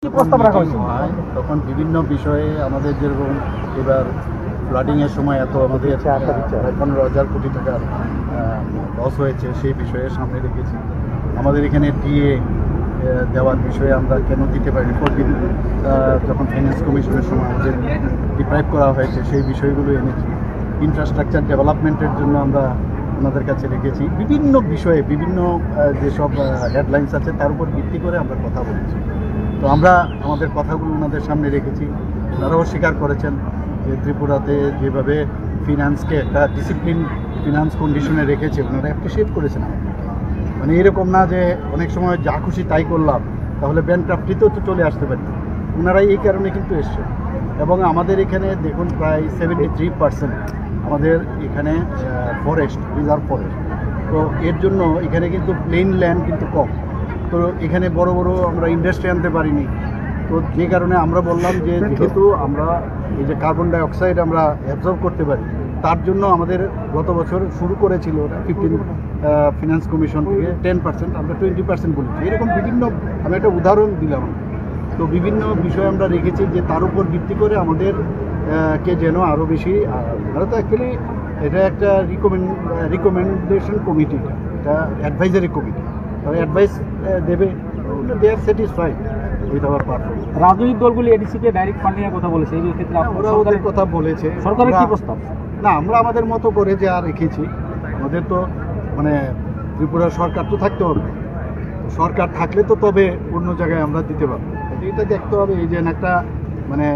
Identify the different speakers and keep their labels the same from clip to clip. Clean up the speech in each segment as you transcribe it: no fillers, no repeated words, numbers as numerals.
Speaker 1: কি প্রস্তাব রাখা হয়েছে?
Speaker 2: তখন বিভিন্ন বিষয়ে আমাদের যেরকম এবার ফ্লাডিংয়ের সময় এত আমাদের 15,000 কোটি টাকার লস হয়েছে, সেই বিষয়ে সামনে রেখেছি। আমাদের এখানে ডিএ দেওয়ার বিষয়ে আমরা কেন দিতে পারি, যখন ফাইন্যান্স কমিশনের সময় আমাদের ডিপ্রাইভ করা হয়েছে, সেই বিষয়গুলো এনেছি। ইনফ্রাস্ট্রাকচার ডেভেলপমেন্টের জন্য আমরা ওনাদের কাছে রেখেছি। বিভিন্ন বিষয়ে বিভিন্ন যেসব হেডলাইন্স আছে তার উপর ভিত্তি করে আমরা কথা বলেছি। তো আমরা আমাদের কথাগুলো ওনাদের সামনে রেখেছি। ওনারাও স্বীকার করেছেন যে ত্রিপুরাতে যেভাবে ফিনান্সকে একটা ডিসিপ্লিন ফিনান্স কন্ডিশনে রেখেছে, ওনারা অ্যাপ্রিসিয়েট করেছেন। মানে এরকম না যে অনেক সময় যা খুশি তাই করলাম, তাহলে ব্যাংক্রাফটিতেও তো চলে আসতে পারি। ওনারা এই কারণে কিন্তু এসছে। এবং আমাদের এখানে দেখুন প্রায় 73% আমাদের এখানে ফরেস্ট, রিজার্ভ ফরেস্ট। তো এর জন্য এখানে কিন্তু প্লেন ল্যান্ড কিন্তু কম। তো এখানে বড় বড় আমরা ইন্ডাস্ট্রি আনতে পারিনি। তো যে কারণে আমরা বললাম যে যেহেতু আমরা এই যে কার্বন ডাইঅক্সাইড আমরা অ্যাবজর্ব করতে পারি, তার জন্য আমাদের গত বছর শুরু করেছিল 15 ফিনান্স কমিশন থেকে 10%, আমরা 20% বলেছি। এরকম বিভিন্ন, আমি একটা উদাহরণ দিলাম। তো বিভিন্ন বিষয় আমরা রেখেছি যে তার উপর ভিত্তি করে আমাদের কে যেন আরও বেশি, আমরা তো অ্যাকচুয়ালি এটা একটা রিকমেন্ডেশন কমিটি, এটা অ্যাডভাইজারি কমিটি, তারা অ্যাডভাইস দেবে, they are satisfied with our performance.
Speaker 1: রাজনৈতিক দলগুলি এডিসিকে ডাইরেক্ট ফান্ডিং এর কথা বলেছে, এই ক্ষেত্রে
Speaker 2: ওরা ওদের কথা বলেছে।
Speaker 1: সরকারের কি প্রস্তাব?
Speaker 2: না, আমরা আমাদের মতো করে যা রেখেছি। আমাদের তো মানে ত্রিপুরা সরকার তো থাকতে হবে, সরকার থাকলে তো তবে অন্য জায়গায় আমরা দিতে পারবো। এটা দেখতে হবে, এই যে একটা মানে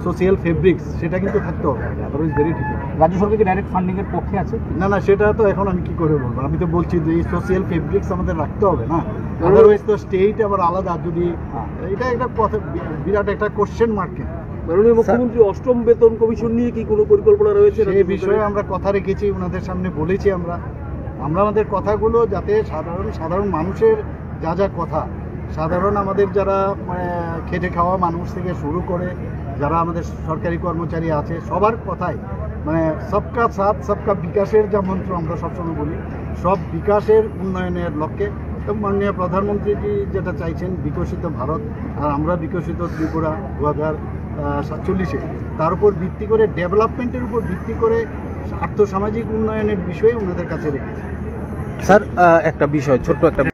Speaker 2: সোশিয়াল ফেব্রিক্স, সেটা কিন্তু থাকতে হবে, আদারওয়াইজ ভেরি ডিফিকাল্ট।
Speaker 1: রাজ্য সরকার কি ডাইরেক্ট ফান্ডিং এর পক্ষে আছে?
Speaker 2: না না, সেটা তো এখন আমি কি করে বলবো। আমি তো বলছি যে এই সোশিয়াল ফেব্রিক্স আমাদের রাখতে হবে না, আদারওয়াইজ তো স্টেট আবার আলাদা। যদি এটা একটা কথা, বিরাট একটা কোশ্চেন মার্কেট।
Speaker 3: মাননীয় মুখ্যমন্ত্রী অষ্টম বেতন কমিশন নিয়ে কি কোনো পরিকল্পনা রয়েছে?
Speaker 2: এই বিষয়ে আমরা কথা রেখেছি, ওনাদের সামনে বলেছি আমরা আমাদের কথাগুলো, যাতে সাধারণ মানুষের যা কথা, সাধারণ আমাদের যারা মানে খেটে খাওয়া মানুষ থেকে শুরু করে যারা আমাদের সরকারি কর্মচারী আছে, সবার কথাই মানে সবকা সাথ সবকা বিকাশের যা মন্ত্র আমরা সবসময় বলি, সব বিকাশের উন্নয়নের লক্ষ্যে। এবং মাননীয় প্রধানমন্ত্রীজি যেটা চাইছেন, বিকশিত ভারত, আর আমরা বিকশিত ত্রিপুরা 2047-এ, তার উপর ভিত্তি করে, ডেভেলপমেন্টের উপর ভিত্তি করে আর্থসামাজিক উন্নয়নের বিষয়ে ওনাদের কাছে রেখেছি।
Speaker 3: স্যার, একটা বিষয়, ছোট্ট একটা